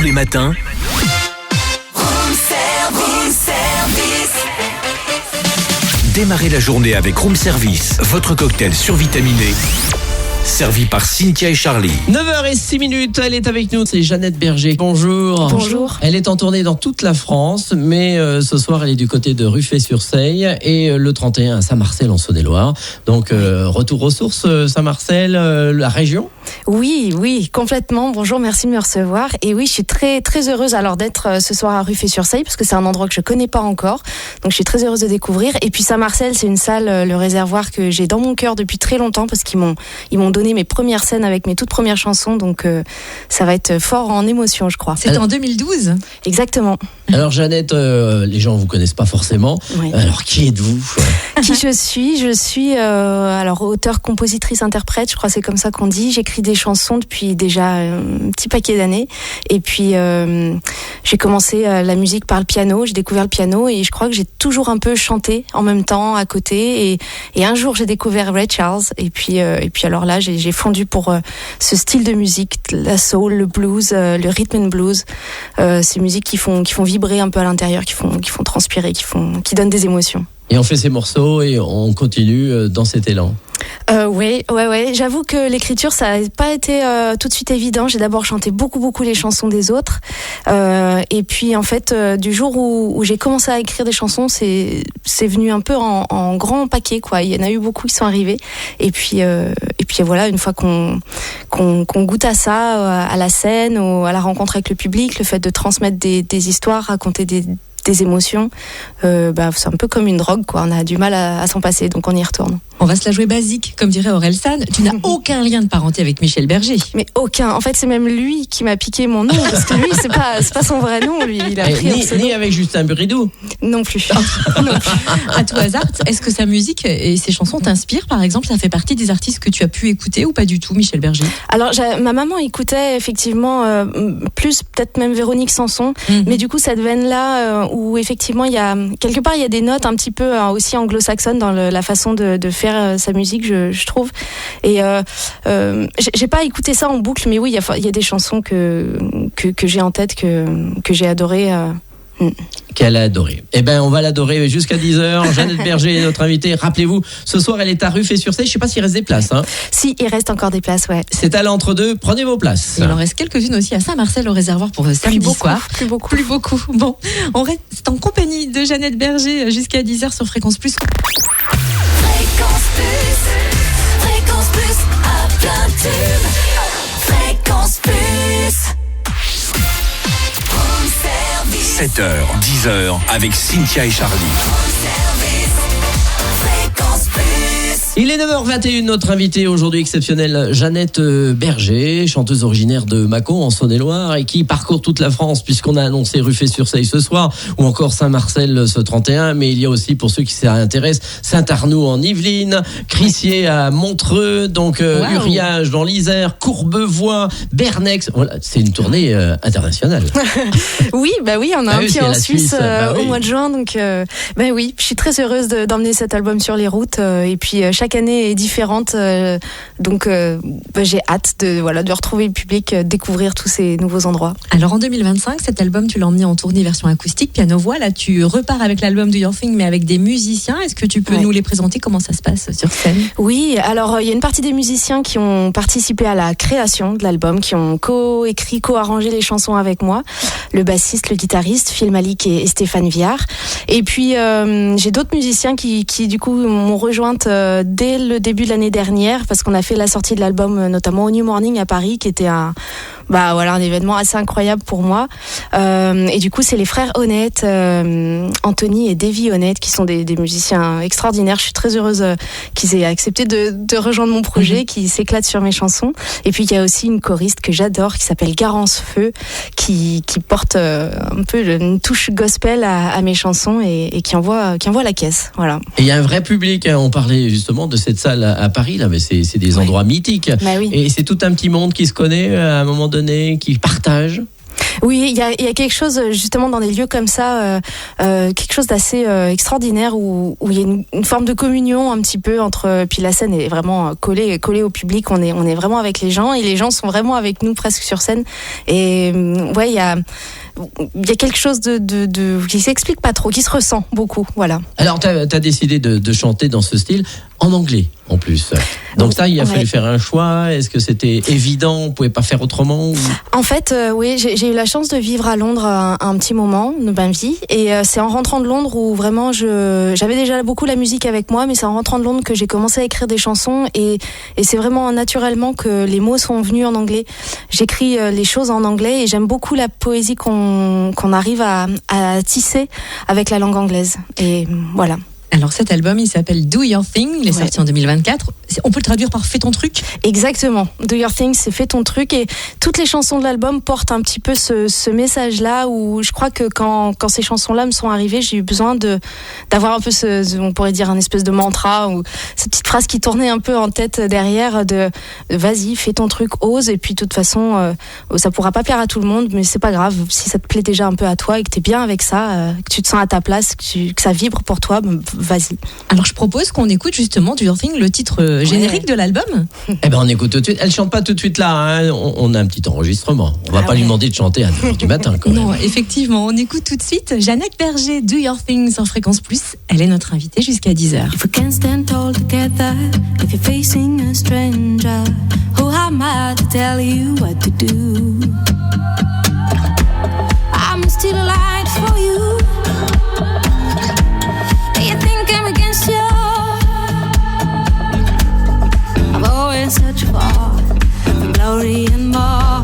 les matins. Démarrez la journée avec Room Service, votre cocktail survitaminé. Servi par Cynthia et Charlie. 9h06, elle est avec nous, c'est Jeannette Berger. Bonjour. Bonjour. Elle est en tournée dans toute la France, mais ce soir elle est du côté de Ruffey-sur-Seille et le 31 à Saint-Marcel en Saône-et-Loire. Donc retour aux sources, Saint-Marcel, la région ? Oui, complètement. Bonjour, merci de me recevoir. Et oui, je suis très très heureuse alors d'être ce soir à Ruffey-sur-Seille parce que c'est un endroit que je connais pas encore. Donc je suis très heureuse de découvrir. Et puis Saint-Marcel, c'est une salle, le réservoir que j'ai dans mon cœur depuis très longtemps parce qu'ils m'ont donné mes premières scènes avec mes toutes premières chansons. Donc ça va être fort en émotion, je crois. C'était en 2012 ? Exactement. Alors Jeannette, les gens vous connaissent pas forcément. Oui. Alors qui êtes-vous ? Qui je suis alors auteure, compositrice, interprète, je crois que c'est comme ça qu'on dit. J'écris des chansons depuis déjà un petit paquet d'années. Et puis j'ai commencé la musique par le piano, j'ai découvert le piano et je crois que j'ai toujours un peu chanté en même temps à côté. Et un jour j'ai découvert Ray Charles et puis alors là j'ai fondu pour ce style de musique, la soul, le blues, le rhythm and blues, ces musiques qui font vibrer un peu à l'intérieur, qui font transpirer, qui donnent des émotions. Et on fait ces morceaux et on continue dans cet élan. Ouais. J'avoue que l'écriture, ça n'a pas été tout de suite évident. J'ai d'abord chanté beaucoup les chansons des autres. Et puis, en fait, du jour où j'ai commencé à écrire des chansons, c'est venu un peu en grand paquet, quoi. Il y en a eu beaucoup qui sont arrivés. Et puis voilà, une fois qu'on goûte à ça, à la scène, à la rencontre avec le public, le fait de transmettre des histoires, raconter des émotions, c'est un peu comme une drogue, quoi. On a du mal à s'en passer, donc on y retourne. On va se la jouer basique, comme dirait Orelsan. Tu n'as aucun lien de parenté avec Michel Berger. Mais aucun. En fait, c'est même lui qui m'a piqué mon nom, parce que lui, c'est pas son vrai nom, lui. Il a pris un pseudo. Ni avec Justin Bridou. Non plus. À tout hasard, est-ce que sa musique et ses chansons t'inspirent, par exemple ? Ça fait partie des artistes que tu as pu écouter ou pas du tout, Michel Berger ? Alors, ma maman écoutait effectivement plus, peut-être même Véronique Sanson, mais du coup, cette veine-là, où effectivement, il y a des notes un petit peu aussi anglo-saxonnes dans la façon de faire sa musique, je trouve. Et j'ai pas écouté ça en boucle, mais oui, il y a des chansons que j'ai en tête, que j'ai adorées. Qu'elle a adoré. Eh ben, on va l'adorer jusqu'à 10h. Jeannette Berger est notre invitée. Rappelez-vous, ce soir, elle est à Ruffey-sur-Seille. Je sais pas s'il reste des places. Si, il reste encore des places, ouais. C'est à l'entre-deux. Prenez vos places. Il en reste quelques-unes aussi à Saint-Marcel au réservoir pour samedi soir. Plus beaucoup. Bon, on reste en compagnie de Jeannette Berger jusqu'à 10h sur Fréquence Plus. Fréquence Plus, à plein tube. Fréquence Plus. 7h, 10h avec Cynthia et Charlie. Il est 9h21, notre invitée aujourd'hui exceptionnelle, Jeannette Berger, chanteuse originaire de Mâcon en Saône-et-Loire et qui parcourt toute la France puisqu'on a annoncé Ruffey-sur-Seille ce soir ou encore Saint-Marcel ce 31, mais il y a aussi, pour ceux qui s'intéressent, Saint-Arnoux en Yvelines, Crissier à Montreux, donc Uriage dans l'Isère, Courbevoie, Bernex. Voilà, c'est une tournée internationale. Oui, on a un pied en Suisse au mois de juin, donc oui, je suis très heureuse d'emmener cet album sur les routes et puis chaque année est différente, donc j'ai hâte de retrouver le public, découvrir tous ces nouveaux endroits. Alors en 2025, cet album, tu l'as emmené en tournée version acoustique, piano-voix. Là, tu repars avec l'album Do Your Thing, mais avec des musiciens. Est-ce que tu peux nous les présenter ? Comment ça se passe sur scène ? Oui, alors il y a une partie des musiciens qui ont participé à la création de l'album, qui ont co-écrit, co-arrangé les chansons avec moi. Le bassiste, le guitariste, Phil Malik et Stéphane Viard. Et puis j'ai d'autres musiciens qui du coup m'ont rejointe dès le début de l'année dernière, parce qu'on a fait la sortie de l'album notamment au New Morning à Paris, qui était un événement assez incroyable pour moi. Et du coup, c'est les frères Honnête, Anthony et Davy Honnête, qui sont des musiciens extraordinaires. Je suis très heureuse qu'ils aient accepté de rejoindre mon projet, qui s'éclatent sur mes chansons. Et puis, il y a aussi une choriste que j'adore, qui s'appelle Garance Feu, qui porte un peu une touche gospel à mes chansons et qui envoie la caisse. Voilà. Et il y a un vrai public. On parlait justement de cette salle à Paris, là, mais c'est des endroits mythiques. Bah oui. Et c'est tout un petit monde qui se connaît à un moment donné, qui partage. Oui, il y a quelque chose justement dans des lieux comme ça, quelque chose d'assez extraordinaire où il y a une forme de communion un petit peu entre. Puis la scène est vraiment collée au public. On est vraiment avec les gens et les gens sont vraiment avec nous presque sur scène. Et ouais, il y a quelque chose de qui s'explique pas trop, qui se ressent beaucoup. Voilà. Alors, t'as décidé de chanter dans ce style en anglais en plus. Donc ça, il a fallu faire un choix. Est-ce que c'était évident? On pouvait pas faire autrement ou... En fait, oui, j'ai eu la chance de vivre à Londres un petit moment de ma vie. Et c'est en rentrant de Londres où vraiment j'avais déjà beaucoup la musique avec moi, mais c'est en rentrant de Londres que j'ai commencé à écrire des chansons. Et c'est vraiment naturellement que les mots sont venus en anglais. J'écris les choses en anglais et j'aime beaucoup la poésie qu'on arrive à tisser avec la langue anglaise. Et voilà. Alors cet album, il s'appelle Do Your Thing, il est sorti en 2024. On peut le traduire par Fais ton truc. Exactement. Do Your Thing, c'est Fais ton truc. Et toutes les chansons de l'album portent un petit peu ce message-là où je crois que quand ces chansons-là me sont arrivées, j'ai eu besoin d'avoir un peu on pourrait dire un espèce de mantra ou cette petite phrase qui tournait un peu en tête derrière de vas-y, fais ton truc, ose. Et puis de toute façon, ça pourra pas plaire à tout le monde, mais c'est pas grave. Si ça te plaît déjà un peu à toi et que t'es bien avec ça, que tu te sens à ta place, que ça vibre pour toi, vas-y. Alors je propose qu'on écoute justement Do Your Thing, le titre générique de l'album. Eh ben on écoute tout de suite. Elle chante pas tout de suite là, hein. On a un petit enregistrement. On va pas lui demander de chanter à 9h du matin quand même. Non, effectivement, on écoute tout de suite Jeannette Berger, Do Your Thing sur Fréquence Plus. Elle est notre invitée jusqu'à 10h. If we can't stand tall together, if you're facing a stranger, who am I to tell you what to do? I'm still alive for you. You think I'm against you? I've always searched for glory and more.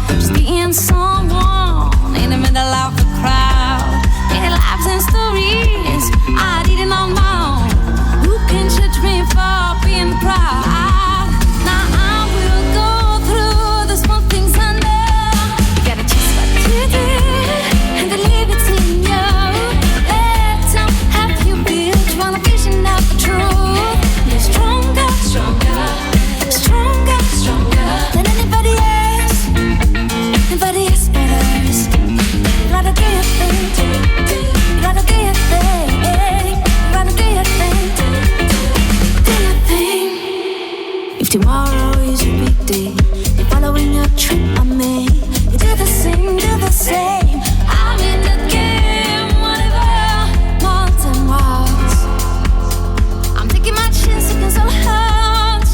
Just being someone in the middle of the crowd. Many lives and stories I didn't know. Who can judge me for being proud? Now I will go through the small things I know. You gotta choose what you do and believe it's in you. Let them have you build one vision of the truth. You're stronger, stronger, stronger, stronger than anybody else. Anybody else but us. You gotta do your thing. You gotta do your thing. You gotta do your thing. Do your thing. If tomorrow is your big day, you're following your trip on me. You do the same, do the same. I'm in the game, whatever, mountain walls. I'm taking my chance against all odds.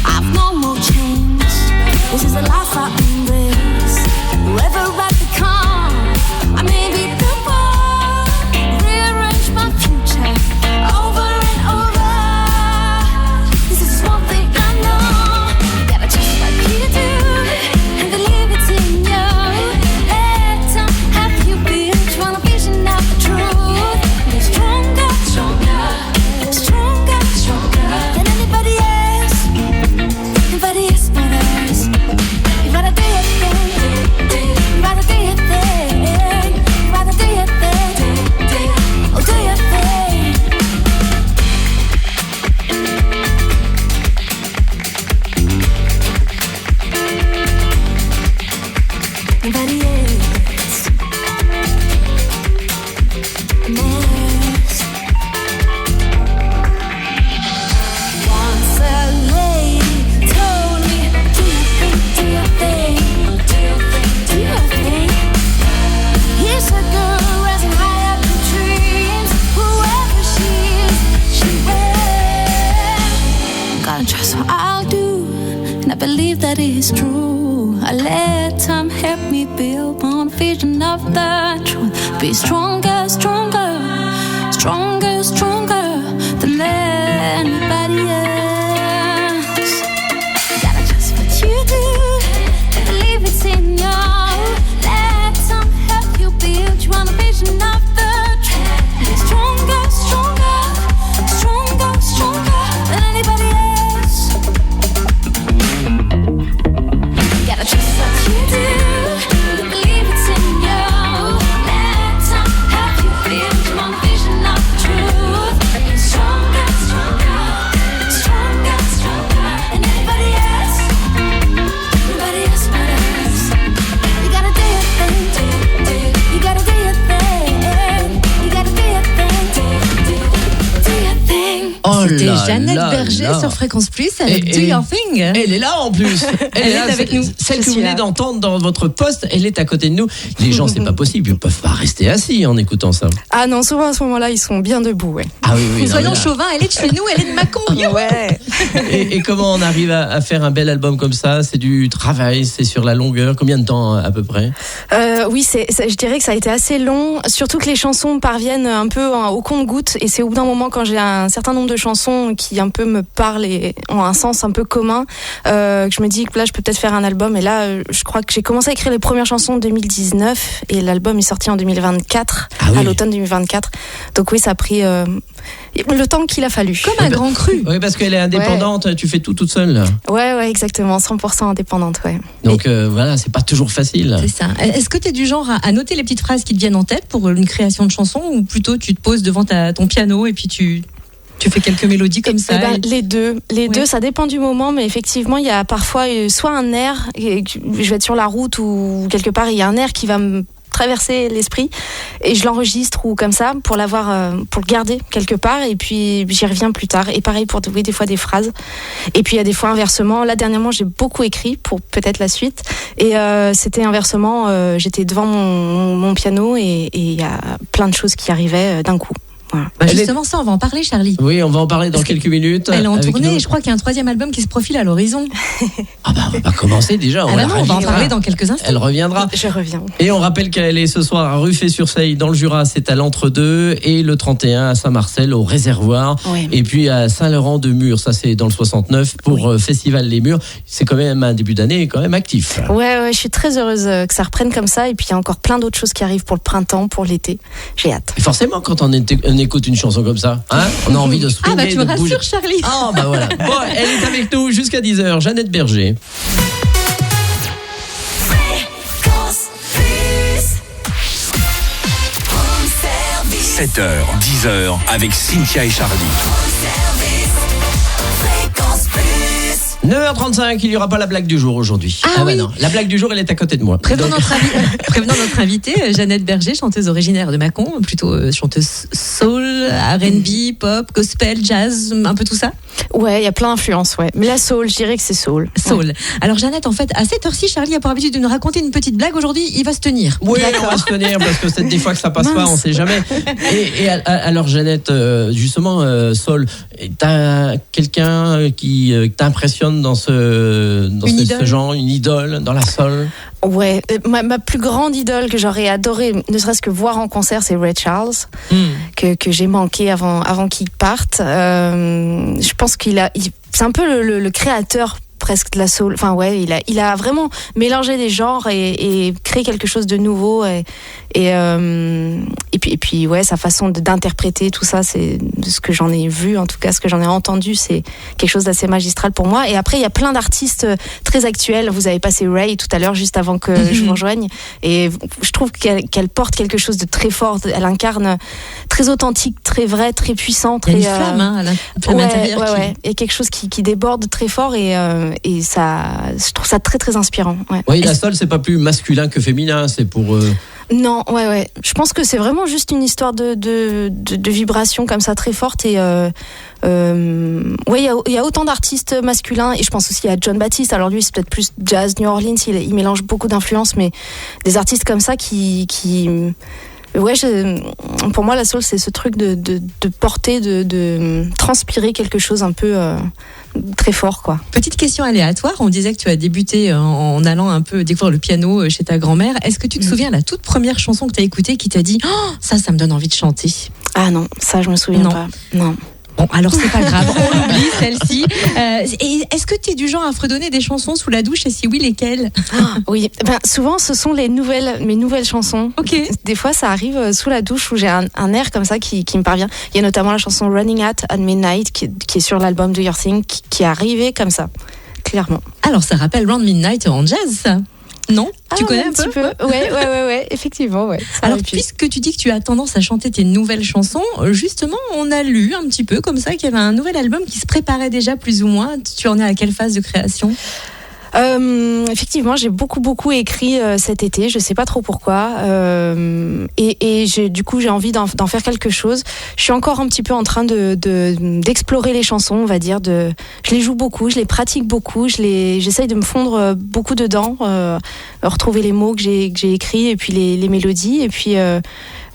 I've no more change. This is a life I embrace. Whoever I become, I may be the one. Rearrange my future over and over. This is one thing I know. Gotta just like you do and believe it's in you. Let them have you build one vision of the truth. You're stronger, stronger, stronger, stronger than anybody else. Anybody else but us. You gotta do your thing. You gotta do your thing. You gotta do your thing. Oh, do your thing. Nobody else. Mess. Once a lady told me, do your thing, do your thing, do your thing, do your thing. Here's a girl rising high up in dreams. Whoever she is, she will. Gotta trust what I'll do, and I believe that it is true. I let time help me build one vision of the truth. Be stronger, stronger, stronger, stronger than anybody else. Gotta trust what you do, believe it's in you. Let time help you build one vision of the truth. Be stronger, stronger, stronger, stronger than anybody else. Gotta trust what you do, believe it's in you. Let time help you build one vision of the truth. Jeannette là Berger là. sur Fréquence Plus avec Et- Do Your Thing. Elle est là en plus. Elle est là, avec nous. Celle que Je vous suis venez là. d'entendre dans votre poste, elle est à côté de nous. Les gens, c'est pas possible. Ils peuvent pas rester assis en écoutant ça. Ah non, souvent à ce moment-là, ils sont bien debout, ouais. Ah oui, oui. non, Soyons mais là- chauvins, elle est de chez nous, elle est de Mâcon. Ouais. Et comment on arrive à faire un bel album comme ça? C'est du travail, c'est sur la longueur. Combien de temps à peu près? Oui, je dirais que ça a été assez long, surtout que les chansons parviennent un peu au compte-gouttes, et c'est au bout d'un moment, quand j'ai un certain nombre de chansons qui un peu me parlent et ont un sens un peu commun, que je me dis que là je peux peut-être faire un album. Et là, je crois que j'ai commencé à écrire les premières chansons en 2019 et l'album est sorti en 2024, Ah oui. à l'automne 2024. Donc oui, ça a pris le temps qu'il a fallu. Comme un grand cru. Oui, parce qu'elle est indépendante. Tu fais tout toute seule. Là. Ouais, exactement, 100% indépendante, ouais. Donc voilà, c'est pas toujours facile. C'est ça. Est-ce que tu es du genre à noter les petites phrases qui te viennent en tête pour une création de chanson, ou plutôt tu te poses devant ton piano et puis tu fais quelques mélodies comme ça? Eh ben, les deux, Ouais. ça dépend du moment, mais effectivement, il y a parfois soit un air, je vais être sur la route ou quelque part, il y a un air qui va me traverser l'esprit et je l'enregistre ou comme ça pour l'avoir, pour le garder quelque part, et puis j'y reviens plus tard. Et pareil pour des fois des phrases. Et puis il y a des fois inversement. Là dernièrement, j'ai beaucoup écrit pour peut-être la suite, et c'était inversement. J'étais devant mon piano et il y a plein de choses qui arrivaient d'un coup. Voilà. Bah, justement, ça, on va en parler, Charlie. Oui, on va en parler dans quelques minutes. Elle est en avec tournée nous. et je crois qu'il y a un troisième album qui se profile à l'horizon. Ah bah, on va commencer déjà. Ah bah non, on va en reviendra. parler dans quelques instants. Elle reviendra. Je reviens. Et on rappelle qu'elle est ce soir à Ruffé-sur-Seille dans le Jura, c'est à l'Entre-deux, et le 31 à Saint-Marcel au Réservoir, Ouais. et puis à Saint-Laurent-de-Mur, ça c'est dans le 69 pour Festival Les Murs. C'est quand même un début d'année quand même actif. Ouais, je suis très heureuse que ça reprenne comme ça, et puis il y a encore plein d'autres choses qui arrivent pour le printemps, pour l'été. J'ai hâte. Et forcément, quand on écoute une chanson comme ça, hein, on a envie de se Ah bah tu me de bouger. rassures, Charlie. Ah bah voilà. Bon, elle est avec nous jusqu'à 10h, Jeannette Berger. Fréquence Plus. Home service. 7h, 10h avec Cynthia et Charlie. Home service. Fréquence Plus. 9h35, il n'y aura pas la blague du jour aujourd'hui. Ah bah oui. non, la blague du jour, elle est à côté de moi. Prévenons Donc- notre invitée, Jeannette Berger, chanteuse originaire de Mâcon, plutôt chanteuse soul, R&B, pop, gospel, jazz, un peu tout ça. Ouais, il y a plein d'influences, ouais. Mais la soul, je dirais que c'est soul. Soul. Alors Jeannette, en fait, à cette heure-ci, Charlie a pour habitude de nous raconter une petite blague. Aujourd'hui, il va se tenir. Oui, on va se tenir parce que c'est des fois que ça passe pas, on sait jamais. Et alors Jeannette, justement, Sol, t'as quelqu'un qui t'impressionne dans ce idole. genre, une idole dans la soul? Ouais, ma plus grande idole que j'aurais adoré, ne serait-ce que voir en concert, c'est Ray Charles, que j'ai manqué avant qu'il parte. Je pense c'est un peu le créateur presque de la soul. Enfin ouais, il a vraiment mélangé des genres et créé quelque chose de nouveau, et puis ouais, sa façon d'interpréter tout ça, c'est ce que j'en ai vu, en tout cas ce que j'en ai entendu, c'est quelque chose d'assez magistral pour moi. Et après il y a plein d'artistes très actuels. Vous avez passé Ray tout à l'heure juste avant que je vous rejoigne, et je trouve qu'elle porte quelque chose de très fort. Elle incarne très authentique, très vrai, très puissant, Il y très a une flamme, hein, à l'intérieur. ouais. Et quelque chose qui déborde très fort, et ça, je trouve ça très très inspirant. Ouais. Oui, la soul, c'est pas plus masculin que féminin, c'est pour. Non, ouais. Je pense que c'est vraiment juste une histoire de vibration comme ça très forte, et ouais, il y a autant d'artistes masculins, et je pense aussi à John Baptiste. Alors lui, c'est peut-être plus jazz New Orleans, il mélange beaucoup d'influences, mais des artistes comme ça qui ouais, pour moi la soul, c'est ce truc de porter, de transpirer quelque chose un peu très fort, quoi. Petite question aléatoire, on disait que tu as débuté en allant un peu découvrir le piano chez ta grand-mère. Est-ce que tu te souviens de la toute première chanson que tu as écoutée qui t'a dit oh, ça me donne envie de chanter? Ah non, ça je me souviens Non. pas. Non. Bon, alors c'est pas grave, on l'oublie celle-ci. Et est-ce que tu es du genre à fredonner des chansons sous la douche, et si oui, lesquelles? Oui, souvent ce sont mes nouvelles chansons. Ok. Des fois ça arrive sous la douche où j'ai un air comme ça qui me parvient. Il y a notamment la chanson Running at Midnight qui est sur l'album Do Your Thing, qui est arrivée comme ça, clairement. Alors ça rappelle Round Midnight en jazz, ça? Non? Tu connais un petit peu? Ouais, effectivement, ouais. Ça Alors, aurait pu. puisque tu dis que tu as tendance à chanter tes nouvelles chansons, justement, on a lu un petit peu comme ça qu'il y avait un nouvel album qui se préparait déjà plus ou moins. Tu en es à quelle phase de création? Effectivement, j'ai beaucoup écrit cet été. Je sais pas trop pourquoi. Et du coup, j'ai envie d'en faire quelque chose. Je suis encore un petit peu en train d'explorer les chansons, on va dire. Je les joue beaucoup, je les pratique beaucoup, j'essaye de me fondre beaucoup dedans, retrouver les mots que j'ai écrits et puis les mélodies. Et puis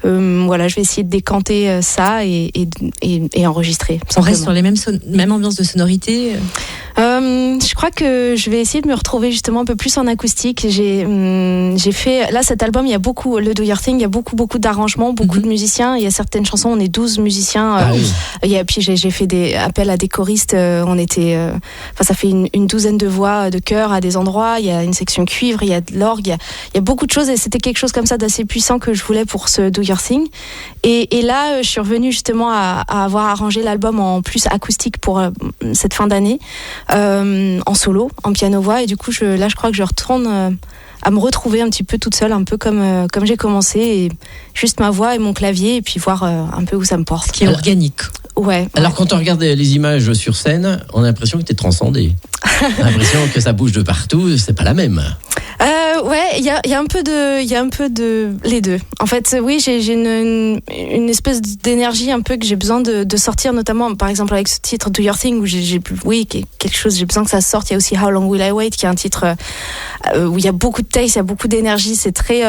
voilà, je vais essayer de décanter ça et enregistrer. On reste sur les mêmes ambiances de sonorité. Je crois que je vais essayer de me retrouver justement un peu plus en acoustique. J'ai fait là cet album, il y a beaucoup le Do Your Thing, il y a beaucoup d'arrangements, beaucoup de musiciens. Il y a certaines chansons, on est 12 musiciens. Puis j'ai fait des appels à des choristes. On était, ça fait une douzaine de voix de chœur à des endroits. Il y a une section cuivre, il y a de l'orgue, il y a beaucoup de choses et c'était quelque chose comme ça d'assez puissant que je voulais pour ce Do Your Thing. Et là, je suis revenue justement à avoir arrangé l'album en plus acoustique pour cette fin d'année. En solo, en piano-voix, et du coup je crois que je retourne à me retrouver un petit peu toute seule, un peu comme j'ai commencé, et juste ma voix et mon clavier, et puis voir un peu où ça me porte. Ce qui est organique. Ouais. Alors quand on regarde les images sur scène, on a l'impression que tu es transcendée. On a l'impression que ça bouge de partout, c'est pas la même. Ouais, il y a un peu de les deux. En fait, oui, j'ai une espèce d'énergie un peu que j'ai besoin de sortir, notamment par exemple avec ce titre Do Your Thing où j'ai quelque chose, j'ai besoin que ça sorte. Il y a aussi How Long Will I Wait qui est un titre où il y a beaucoup de taste, il y a beaucoup d'énergie, c'est très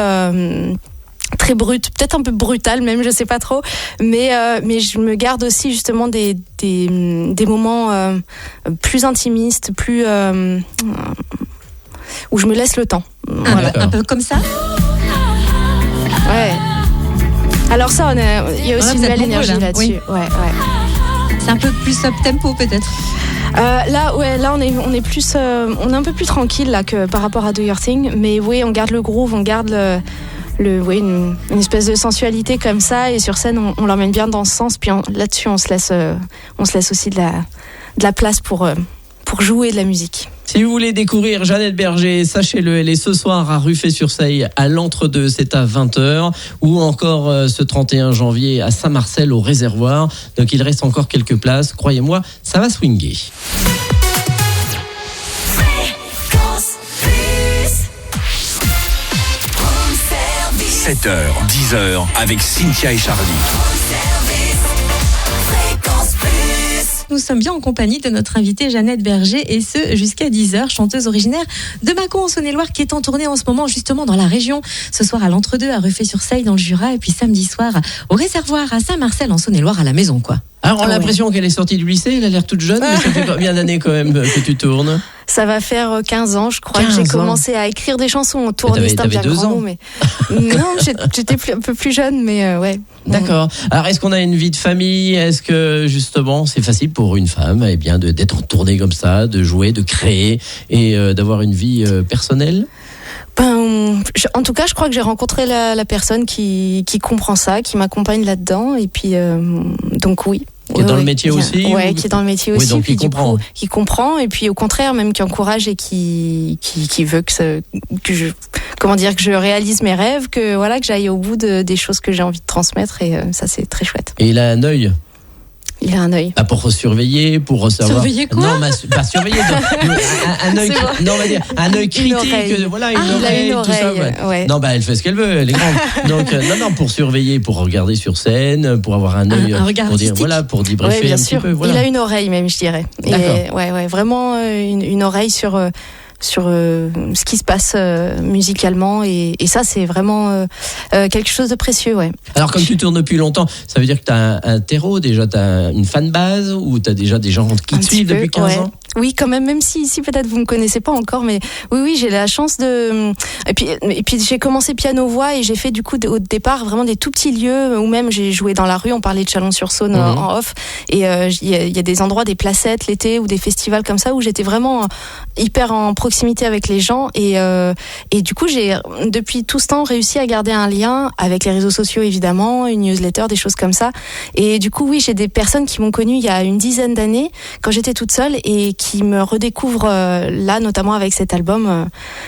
brut, peut-être un peu brutal même, je sais pas trop, mais je me garde aussi justement des moments plus intimistes, plus où je me laisse le temps. Voilà. Un peu comme ça. Ouais. Alors ça, il y a aussi une belle énergie là-dessus. Oui. Ouais. C'est un peu plus up tempo peut-être. Là, on est plus, on est un peu plus tranquille là que par rapport à Do Your Thing, mais oui, on garde le groove, on garde une espèce de sensualité comme ça, et sur scène, on l'emmène bien dans ce sens. Puis là-dessus, on se laisse aussi de la place pour jouer de la musique. Si vous voulez découvrir Jeannette Berger, sachez-le, elle est ce soir à Ruffec-sur-Seille à l'Entre-deux, c'est à 20h, ou encore ce 31 janvier à Saint-Marcel au Réservoir. Donc il reste encore quelques places, croyez-moi, ça va swinguer. 7h, 10h avec Cynthia et Charlie. Nous sommes bien en compagnie de notre invitée Jeannette Berger, et ce jusqu'à 10h, chanteuse originaire de Mâcon en Saône-et-Loire, qui est en tournée en ce moment justement dans la région. Ce soir à l'Entre-deux, à Ruffec-sur-Seille dans le Jura, et puis samedi soir au Réservoir à Saint-Marcel en Saône-et-Loire, à la maison quoi. Alors on a l'impression qu'elle est sortie du lycée, elle a l'air toute jeune, mais ça fait combien d'années quand même que tu tournes ? Ça va faire 15 ans, je crois, que j'ai commencé à écrire des chansons autour des stars bien grands mots, mais non, j'étais un peu plus jeune, mais ouais. D'accord. Alors est-ce qu'on a une vie de famille ? Est-ce que justement c'est facile pour une femme d'être en tournée comme ça, de jouer, de créer et d'avoir une vie personnelle ? En tout cas, je crois que j'ai rencontré la personne qui comprend ça, qui m'accompagne là-dedans, et puis donc oui. Qui est dans le métier aussi ? Ouais, qui est dans le métier aussi. Donc puis qui comprend. Qui comprend, et puis au contraire, même qui encourage et qui veut que je réalise mes rêves, que j'aille au bout des choses que j'ai envie de transmettre, et ça c'est très chouette. Et il a un œil. Il a un œil. Pour surveiller, pour savoir. Surveiller quoi ? Non, pas surveiller. Un œil. Non, on va dire un œil critique. Voilà, une oreille, tout ça. Ouais. Non, elle fait ce qu'elle veut, elle est grande. Donc, non, pour surveiller, pour regarder sur scène, pour avoir un œil, un regard pour dire, artistique. pour débriefer un petit peu. Voilà. Il a une oreille même, je dirais. D'accord. Et, vraiment une oreille sur ce qui se passe musicalement, et ça c'est vraiment quelque chose de précieux, ouais. Alors comme tu tournes depuis longtemps, ça veut dire que tu as un terreau déjà, tu as une fanbase, ou tu as déjà des gens qui te suivent depuis 15 ans ? Oui, quand même si ici peut-être vous me connaissez pas encore, mais oui, j'ai la chance de. Et puis j'ai commencé piano-voix, et j'ai fait du coup au départ vraiment des tout petits lieux, où même j'ai joué dans la rue. On parlait de Chalon-sur-Saône en off, et il y a des endroits, des placettes l'été ou des festivals comme ça où j'étais vraiment hyper en proximité avec les gens, et du coup j'ai depuis tout ce temps réussi à garder un lien avec les réseaux sociaux, évidemment, une newsletter, des choses comme ça. Et du coup oui, j'ai des personnes qui m'ont connue il y a une dizaine d'années quand j'étais toute seule, et qui me redécouvrent là, notamment avec cet album,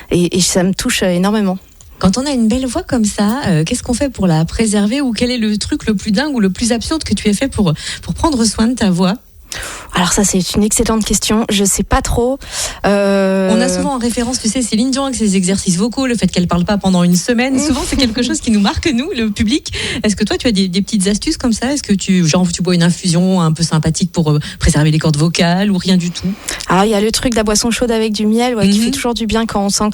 et ça me touche énormément. Quand on a une belle voix comme ça, qu'est-ce qu'on fait pour la préserver, ou quel est le truc le plus dingue ou le plus absurde que tu aies fait pour prendre soin de ta voix ? Alors ça, c'est une excellente question. Je sais pas trop. On a souvent en référence, tu sais, Céline Dion avec ses exercices vocaux, le fait qu'elle parle pas pendant une semaine. Souvent, c'est quelque chose qui nous marque, nous, le public. Est-ce que toi, tu as des petites astuces comme ça? Est-ce que tu bois une infusion un peu sympathique pour préserver les cordes vocales ou rien du tout? Alors, il y a le truc de la boisson chaude avec du miel, qui fait toujours du bien quand on sent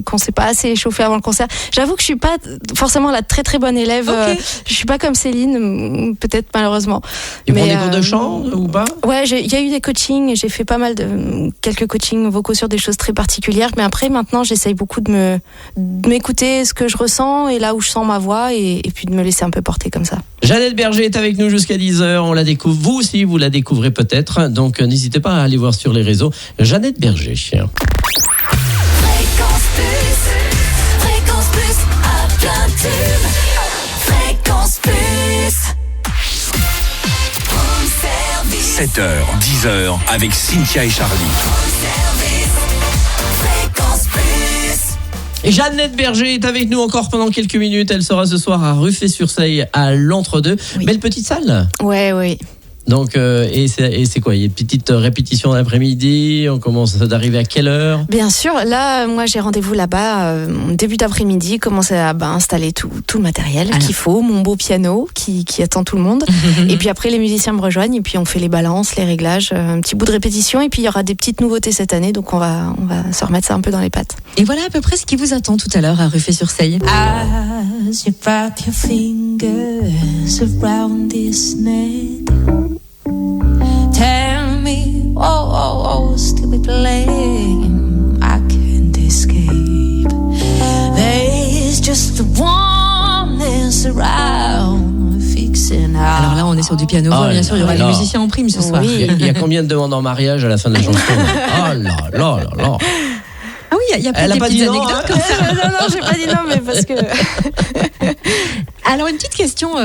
qu'on s'est pas assez échauffé avant le concert. J'avoue que je suis pas forcément la très très bonne élève. Okay. Je suis pas comme Céline, peut-être malheureusement. Tu prends des cours de chant ou pas? Ouais, il y a eu des coachings, j'ai fait pas mal quelques coachings vocaux sur des choses très particulières, mais après maintenant j'essaye beaucoup de m'écouter ce que je ressens et là où je sens ma voix et puis de me laisser un peu porter comme ça. Jeannette Berger est avec nous jusqu'à 10h, on la découvre, vous aussi vous la découvrez peut-être, donc n'hésitez pas à aller voir sur les réseaux Jeannette Berger. Fréquence Plus, à plein tube. Fréquence Plus. 7h, 10h avec Cynthia et Charlie. Et Jeannette Berger est avec nous encore pendant quelques minutes. Elle sera ce soir à Ruffey-sur-Seille à l'Entre-deux. Oui. Belle petite salle. Ouais. Donc, et c'est quoi? Il y a une petite répétition d'après-midi. On commence d'arriver à quelle heure? Bien sûr, là, moi j'ai rendez-vous là-bas début d'après-midi, commencer à installer tout le matériel qu'il faut, mon beau piano qui attend tout le monde. Et puis après, les musiciens me rejoignent et puis on fait les balances, les réglages, un petit bout de répétition. Et puis il y aura des petites nouveautés cette année, donc on va se remettre ça un peu dans les pattes. Et voilà à peu près ce qui vous attend tout à l'heure à Ruffey-sur-Seille. As you wrap your fingers around this neck, tell me, still be playing, I can't escape. There's just a warmness around, fixing out. Alors là, on est sur du piano. Bien sûr, il y aura les musiciens en prime ce soir. Oui. Il y a combien de demandes en mariage à la fin de la chanson? Oh là là là là. Ah oui, il y a Elle a des pas petites dit non, anecdotes hein. comme ça. Non, j'ai pas dit non, mais parce que... Alors, une petite question.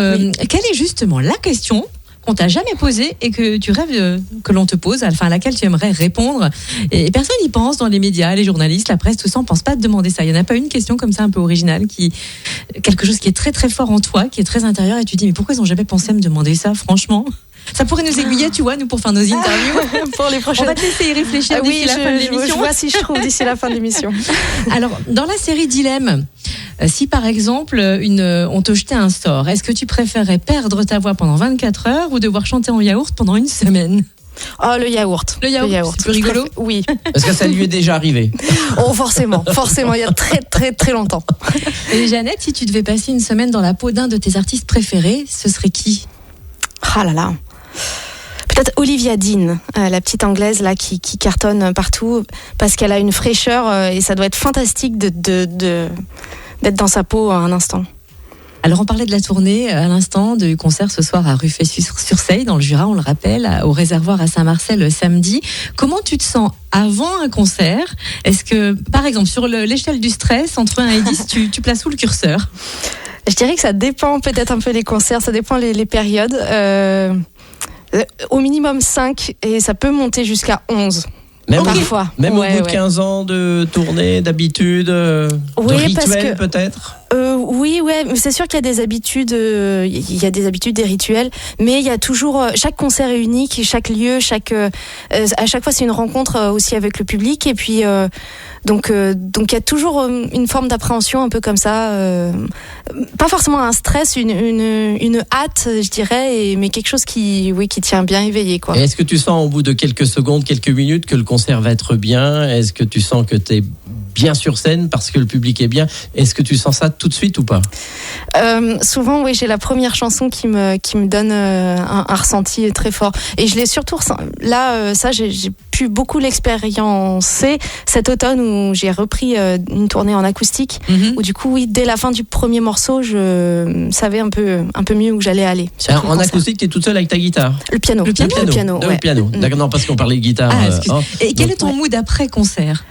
Quelle est justement la question qu'on t'a jamais posée et que tu rêves que l'on te pose, enfin à laquelle tu aimerais répondre? Et personne n'y pense dans les médias, les journalistes, la presse, tout ça, on pense pas à te demander ça. Il y en a pas une question comme ça un peu originale, quelque chose qui est très très fort en toi, qui est très intérieur, et tu te dis mais pourquoi ils ont jamais pensé à me demander ça, franchement? Ça pourrait nous aiguiller, tu vois, nous, pour faire nos interviews. Pour les prochaines... On va te laisser y réfléchir d'ici la fin de l'émission. Je vois si je trouve d'ici la fin de l'émission. Alors, dans la série Dilemme, si par exemple on te jetait un sort, est-ce que tu préférais perdre ta voix pendant 24 heures ou devoir chanter en yaourt pendant une semaine? Oh, le yaourt. Le yaourt, c'est plus rigolo. Oui. Parce que ça lui est déjà arrivé. Oh, forcément, il y a très très très longtemps. Et Jeannette, si tu devais passer une semaine dans la peau d'un de tes artistes préférés, ce serait qui? Ah là là. Peut-être Olivia Dean, la petite anglaise là qui cartonne partout parce qu'elle a une fraîcheur et ça doit être fantastique d'être dans sa peau un instant. Alors on parlait de la tournée à l'instant du concert ce soir à Ruffey-sur-Seille dans le Jura, on le rappelle, au réservoir à Saint-Marcel samedi. Comment tu te sens avant un concert? Est-ce que par exemple sur l'échelle du stress entre 1 et 10 tu places où le curseur? Je dirais que ça dépend peut-être un peu les concerts, ça dépend les périodes. Au minimum 5 et ça peut monter jusqu'à 11. Même, parfois. Même au bout de 15 ans de tournée, d'habitude, de rituel peut-être? Oui, mais c'est sûr qu'il y a des habitudes, des rituels, mais il y a toujours, chaque concert est unique, chaque lieu, à chaque fois c'est une rencontre aussi avec le public, et puis donc il y a toujours une forme d'appréhension un peu comme ça, pas forcément un stress, une hâte, je dirais, mais quelque chose qui tient bien éveillé, quoi. Et est-ce que tu sens au bout de quelques secondes, quelques minutes que le concert va être bien? Est-ce que tu sens que tu es bien sur scène parce que le public est bien? Est-ce que tu sens ça tout de suite ou pas? Souvent, oui, j'ai la première chanson qui me donne un ressenti très fort. Et je l'ai surtout là, ça, j'ai pu beaucoup l'expériencer cet automne où j'ai repris une tournée en acoustique, où du coup, oui, dès la fin du premier morceau, je savais un peu mieux où j'allais aller. Alors, en acoustique, tu es toute seule avec ta guitare? Le piano. Le piano. D'accord, non, parce qu'on parlait de guitare. Et quel est ton mood après concert?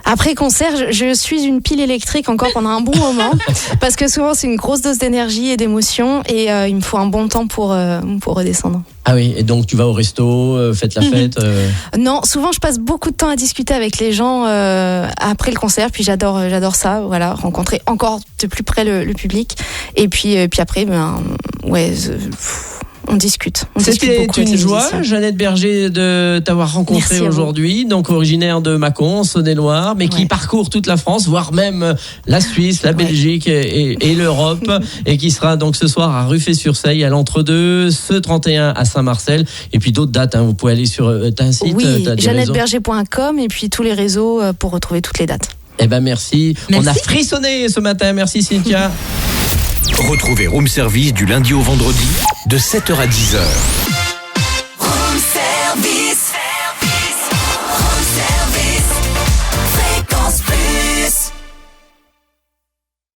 Après concert, je suis une pile électrique encore pendant un bon moment parce que souvent c'est une grosse dose d'énergie et d'émotion et il me faut un bon temps pour redescendre. Ah oui, et donc tu vas au resto, faites la fête Non, souvent je passe beaucoup de temps à discuter avec les gens après le concert, puis j'adore ça, voilà, rencontrer encore de plus près le public et puis après on discute. C'était beaucoup avec une les joie, musiciens. Jeannette Berger, de t'avoir rencontré Merci à vous. aujourd'hui, donc originaire de Mâcon, en Saône-et-Loire, mais qui Ouais. parcourt toute la France, voire même la Suisse, la Belgique et l'Europe, et qui sera donc ce soir à Ruffé-sur-Seille, à l'Entre-deux, ce 31 à Saint-Marcel, et puis d'autres dates. Vous pouvez aller sur t'as un site, Oui, t'as des réseaux. JeannetteBerger.com et puis tous les réseaux pour retrouver toutes les dates. Eh ben merci. Merci. On a frissonné ce matin. Merci Cynthia. Retrouvez Room Service du lundi au vendredi de 7h à 10h.